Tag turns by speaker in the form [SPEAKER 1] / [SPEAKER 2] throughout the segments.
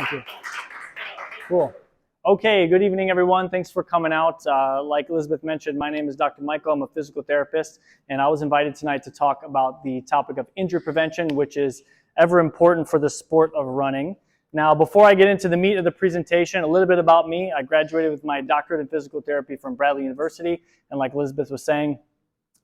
[SPEAKER 1] Thank you. Cool. Okay, good evening, everyone. Thanks for coming out. Like Elizabeth mentioned, my name is Dr. Michael. I'm a physical therapist, and I was invited tonight to talk about the topic of injury prevention, which is ever important for the sport of running. Now, before I get into the meat of the presentation, a little bit about me. I graduated with my doctorate in physical therapy from Bradley University, and like Elizabeth was saying,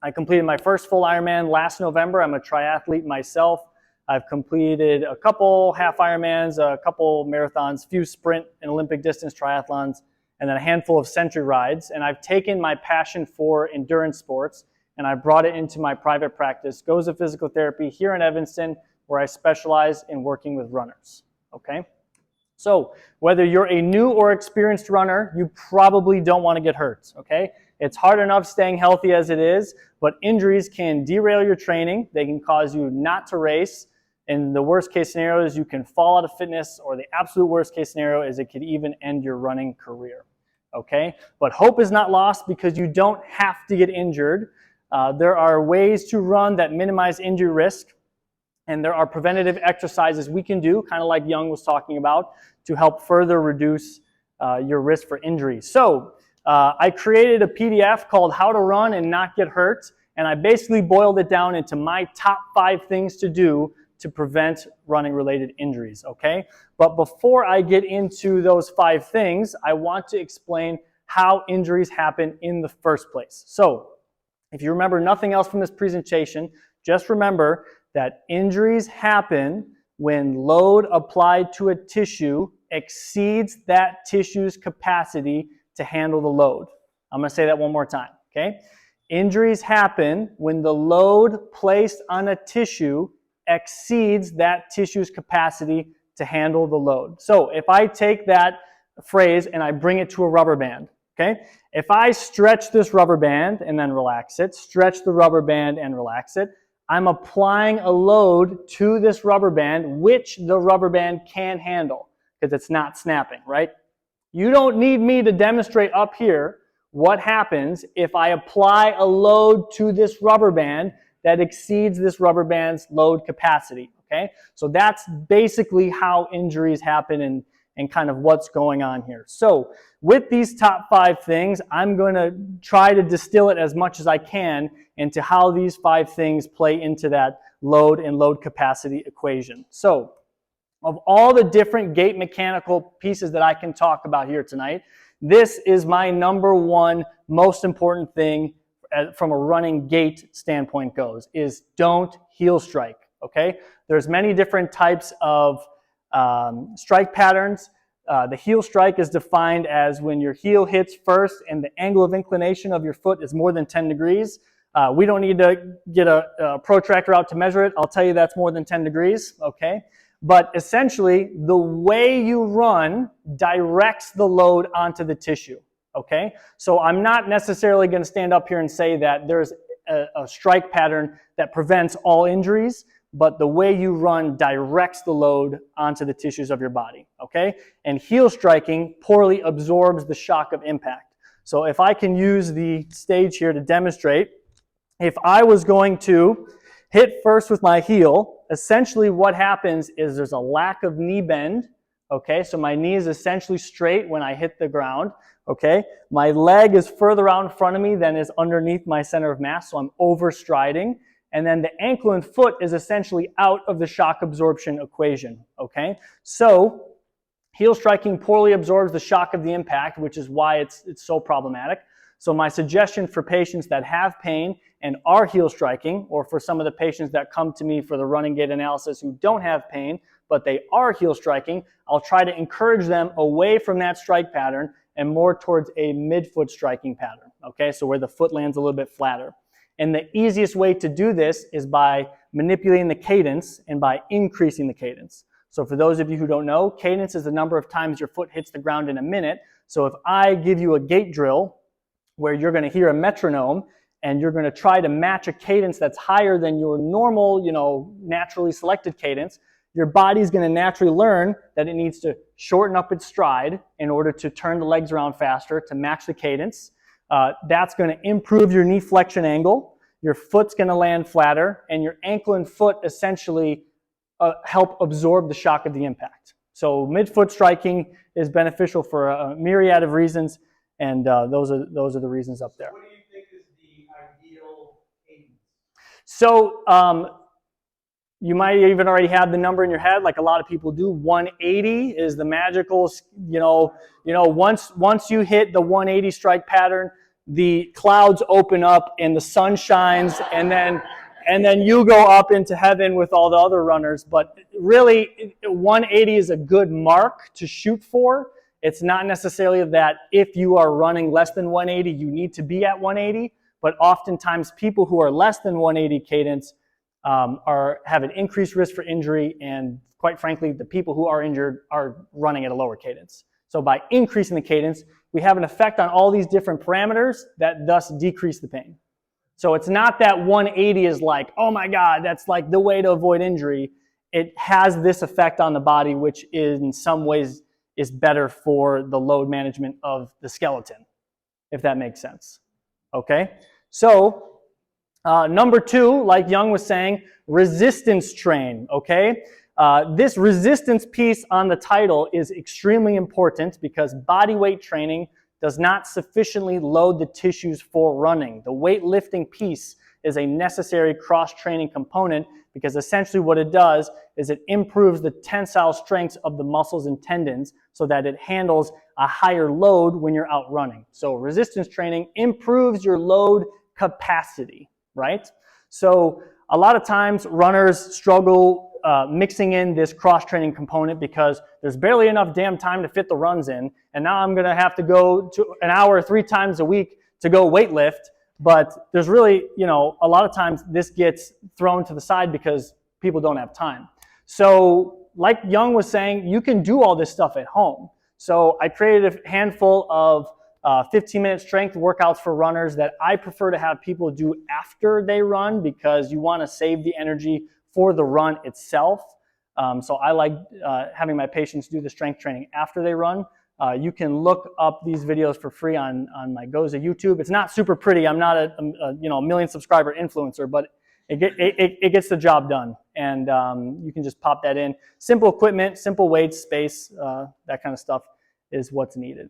[SPEAKER 1] I completed my first full Ironman last November. I'm a triathlete myself. I've completed a couple half Ironmans, a couple marathons, few sprint and Olympic distance triathlons, and then a handful of century rides. And I've taken my passion for endurance sports and I brought it into my private practice, Goza Physical Therapy here in Evanston, where I specialize in working with runners. Okay? So whether you're a new or experienced runner, you probably don't want to get hurt. Okay? It's hard enough staying healthy as it is, but injuries can derail your training. They can cause you not to race. And the worst case scenario is you can fall out of fitness, or the absolute worst case scenario is it could even end your running career. Okay? But hope is not lost because you don't have to get injured. There are ways to run that minimize injury risk, and there are preventative exercises we can do, kind of like Young was talking about, to help further reduce your risk for injury. So I created a PDF called How to Run and Not Get Hurt, and I basically boiled it down into my top 5 things to do to prevent running-related injuries, okay? But before I get into those 5 things, I want to explain how injuries happen in the first place. So, if you remember nothing else from this presentation, just remember that injuries happen when load applied to a tissue exceeds that tissue's capacity to handle the load. I'm going to say that one more time, okay? Injuries happen when the load placed on a tissue exceeds that tissue's capacity to handle the load. So if I take that phrase and I bring it to a rubber band, okay? If I stretch this rubber band and then relax it, stretch the rubber band and relax it, I'm applying a load to this rubber band which the rubber band can handle because it's not snapping, right? You don't need me to demonstrate up here what happens if I apply a load to this rubber band that exceeds this rubber band's load capacity, okay? So that's basically how injuries happen and kind of what's going on here. So with these top 5 things, I'm going to try to distill it as much as I can into how these 5 things play into that load and load capacity equation. So of all the different gait mechanical pieces that I can talk about here tonight, this is my number 1 most important thing from a running gait standpoint goes, is don't heel strike, okay? There's many different types of strike patterns. The heel strike is defined as when your heel hits first and the angle of inclination of your foot is more than 10 degrees. We don't need to get a protractor out to measure it. I'll tell you that's more than 10 degrees, okay? But essentially, the way you run directs the load onto the tissue. Okay, so I'm not necessarily going to stand up here and say that there's a strike pattern that prevents all injuries, but the way you run directs the load onto the tissues of your body, okay? And heel striking poorly absorbs the shock of impact. So if I can use the stage here to demonstrate, if I was going to hit first with my heel, essentially what happens is there's a lack of knee bend, okay? So my knee is essentially straight when I hit the ground. Okay, my leg is further out in front of me than is underneath my center of mass, so I'm overstriding. And then the ankle and foot is essentially out of the shock absorption equation. Okay, so heel striking poorly absorbs the shock of the impact, which is why it's so problematic. So my suggestion for patients that have pain and are heel striking, or for some of the patients that come to me for the running gait analysis who don't have pain, but they are heel striking, I'll try to encourage them away from that strike pattern and more towards a midfoot striking pattern, okay? So where the foot lands a little bit flatter. And the easiest way to do this is by manipulating the cadence and by increasing the cadence. So for those of you who don't know, cadence is the number of times your foot hits the ground in a minute. So if I give you a gait drill where you're going to hear a metronome and you're going to try to match a cadence that's higher than your normal, naturally selected cadence, your body's going to naturally learn that it needs to shorten up its stride in order to turn the legs around faster to match the cadence. That's going to improve your knee flexion angle. Your foot's going to land flatter, and your ankle and foot essentially help absorb the shock of the impact. So midfoot striking is beneficial for a myriad of reasons, and those are the reasons up there.
[SPEAKER 2] What do you think is the ideal cadence?
[SPEAKER 1] So you might even already have the number in your head, like a lot of people do. 180 is the magical, once you hit the 180 strike pattern, the clouds open up and the sun shines, and then you go up into heaven with all the other runners. But really, 180 is a good mark to shoot for. It's not necessarily that if you are running less than 180, you need to be at 180. But oftentimes, people who are less than 180 cadence have an increased risk for injury, and quite frankly, the people who are injured are running at a lower cadence. So by increasing the cadence, we have an effect on all these different parameters that thus decrease the pain. So it's not that 180 is like, oh my God, that's like the way to avoid injury. It has this effect on the body, which in some ways is better for the load management of the skeleton, if that makes sense. Okay, so number 2, like Young was saying, resistance train, okay? This resistance piece on the title is extremely important because body weight training does not sufficiently load the tissues for running. The weightlifting piece is a necessary cross-training component because essentially what it does is it improves the tensile strengths of the muscles and tendons so that it handles a higher load when you're out running. So resistance training improves your load capacity, right? So a lot of times runners struggle mixing in this cross-training component because there's barely enough damn time to fit the runs in, and now I'm going to have to go to an hour 3 times a week to go weightlift, but there's really, a lot of times this gets thrown to the side because people don't have time. So like Young was saying, you can do all this stuff at home. So I created a handful of 15-minute strength workouts for runners that I prefer to have people do after they run because you want to save the energy for the run itself. So I like having my patients do the strength training after they run. You can look up these videos for free on my Goza YouTube. It's not super pretty. I'm not a million subscriber influencer, but it gets the job done. And you can just pop that in. Simple equipment, simple weights, space, that kind of stuff is what's needed.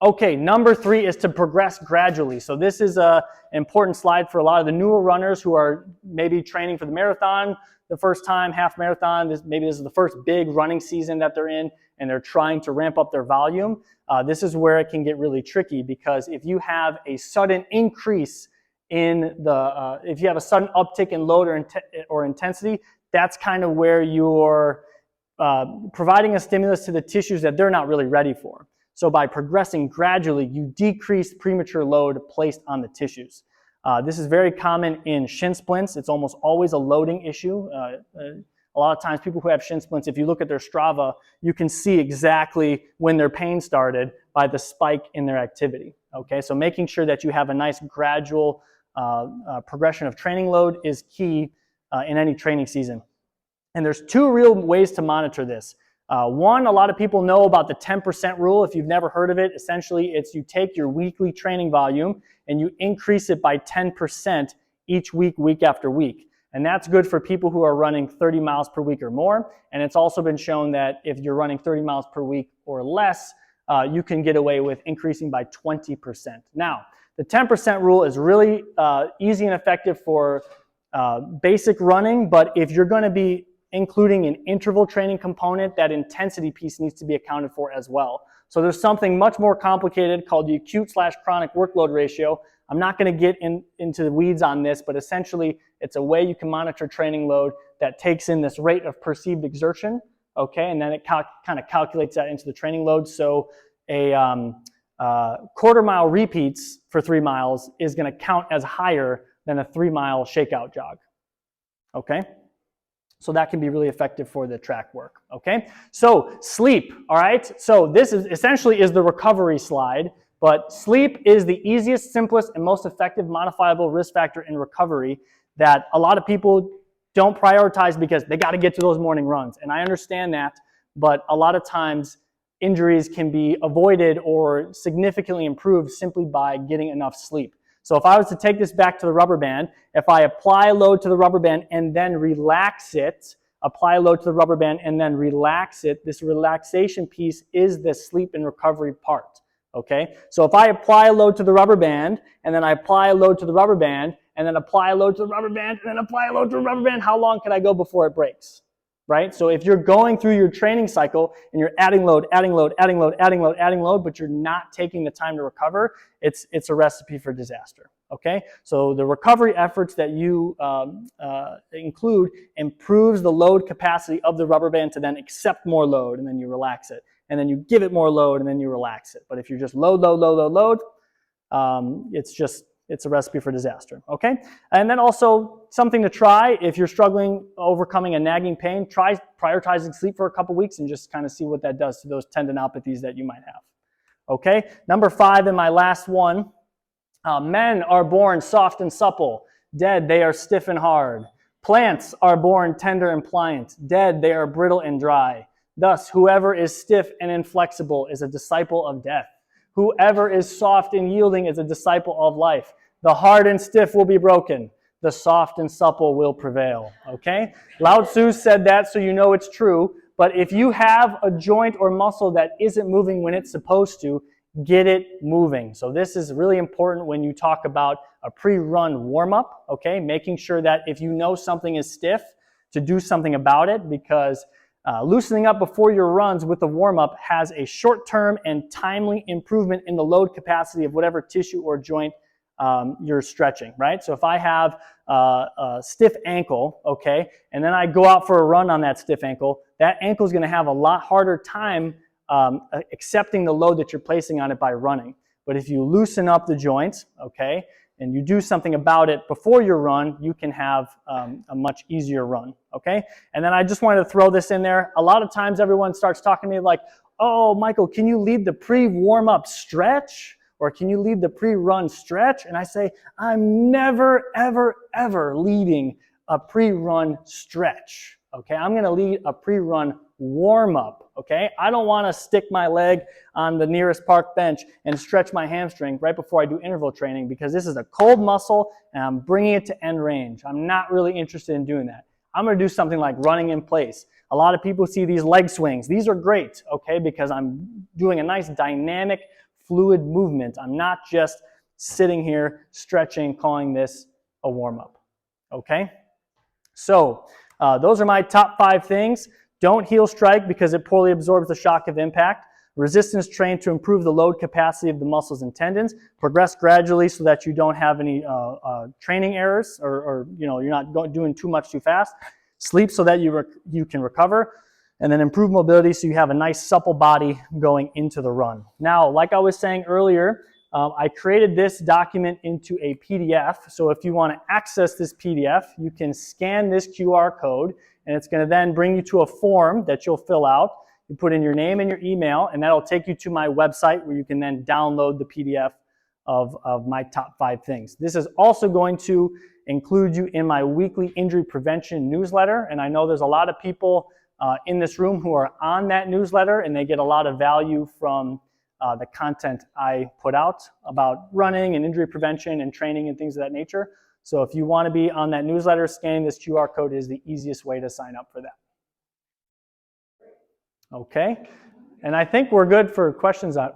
[SPEAKER 1] Okay, number 3 is to progress gradually. So this is an important slide for a lot of the newer runners who are maybe training for the marathon the first time, half marathon. Maybe this is the first big running season that they're in, and they're trying to ramp up their volume. This is where it can get really tricky because if you have a sudden increase in if you have a sudden uptick in load or intensity, that's kind of where you're providing a stimulus to the tissues that they're not really ready for. So by progressing gradually, you decrease premature load placed on the tissues. This is very common in shin splints. It's almost always a loading issue. A lot of times people who have shin splints, if you look at their Strava, you can see exactly when their pain started by the spike in their activity. Okay, so making sure that you have a nice gradual progression of training load is key in any training season. And there's 2 real ways to monitor this. One, a lot of people know about the 10% rule. If you've never heard of it, essentially it's you take your weekly training volume and you increase it by 10% each week, week after week. And that's good for people who are running 30 miles per week or more. And it's also been shown that if you're running 30 miles per week or less, you can get away with increasing by 20%. Now, the 10% rule is really easy and effective for basic running, but if you're going to be including an interval training component, that intensity piece needs to be accounted for as well. So there's something much more complicated called the acute/chronic workload ratio. I'm not going to get into the weeds on this, but essentially it's a way you can monitor training load that takes in this rate of perceived exertion, okay, and then it kind of calculates that into the training load. So a quarter mile repeats for 3 miles is going to count as higher than a 3-mile shakeout jog, okay? So that can be really effective for the track work, okay? So sleep, all right? So this is essentially the recovery slide, but sleep is the easiest, simplest, and most effective modifiable risk factor in recovery that a lot of people don't prioritize because they got to get to those morning runs. And I understand that, but a lot of times injuries can be avoided or significantly improved simply by getting enough sleep. So if I was to take this back to the rubber band, if I apply load to the rubber band and then relax it, apply a load to the rubber band, and then relax it. This relaxation piece is the sleep and recovery part. Okay, so if I apply a load to the rubber band, and then I apply a load to the rubber band, and then apply a load to the rubber band, and then apply a load to the rubber band, how long can I go before it breaks? Right? So if you're going through your training cycle and you're adding load, adding load, adding load, adding load, adding load, but you're not taking the time to recover, it's a recipe for disaster. Okay? So the recovery efforts that you include improves the load capacity of the rubber band to then accept more load, and then you relax it. And then you give it more load, and then you relax it. But if you're just load, load, load, load, load, it's a recipe for disaster, okay? And then also something to try if you're struggling overcoming a nagging pain, try prioritizing sleep for a couple weeks and just kind of see what that does to those tendinopathies that you might have, okay? Number 5 in my last one, men are born soft and supple. Dead, they are stiff and hard. Plants are born tender and pliant. Dead, they are brittle and dry. Thus, whoever is stiff and inflexible is a disciple of death. Whoever is soft and yielding is a disciple of life. The hard and stiff will be broken. The soft and supple will prevail. Okay? Lao Tzu said that, so you know it's true. But if you have a joint or muscle that isn't moving when it's supposed to, get it moving. So this is really important when you talk about a pre-run warm-up. Okay? Making sure that if you know something is stiff, to do something about it, because loosening up before your runs with the warm-up has a short-term and timely improvement in the load capacity of whatever tissue or joint you're stretching, right? So if I have a stiff ankle, okay, and then I go out for a run on that stiff ankle, that ankle is going to have a lot harder time accepting the load that you're placing on it by running. But if you loosen up the joints, okay, and you do something about it before your run, you can have a much easier run, okay? And then I just wanted to throw this in there. A lot of times everyone starts talking to me like, oh, Michael, can you lead the pre-warm-up stretch? Or can you lead the pre-run stretch? And I say, I'm never, ever, ever leading a pre-run stretch, okay? I'm gonna lead a pre-run warm-up, okay? I don't wanna stick my leg on the nearest park bench and stretch my hamstring right before I do interval training, because this is a cold muscle and I'm bringing it to end range. I'm not really interested in doing that. I'm gonna do something like running in place. A lot of people see these leg swings. These are great, okay, because I'm doing a nice dynamic, fluid movement. I'm not just sitting here stretching, calling this a warm-up, okay? So those are my top 5 things. Don't heel strike because it poorly absorbs the shock of impact. Resistance train to improve the load capacity of the muscles and tendons. Progress gradually so that you don't have any training errors, or you know, you're not doing too much too fast. Sleep so that you can recover. And then improve mobility so you have a nice supple body going into the run. Now, like I was saying earlier, I created this document into a PDF. So if you want to access this PDF, you can scan this QR code, and it's going to then bring you to a form that you'll fill out. You put in your name and your email, and that'll take you to my website where you can then download the PDF of my top 5 things. This is also going to include you in my weekly injury prevention newsletter, and I know there's a lot of people in this room who are on that newsletter, and they get a lot of value from the content I put out about running and injury prevention and training and things of that nature. So if you want to be on that newsletter, scanning this QR code is the easiest way to sign up for that. Okay, and I think we're good for questions for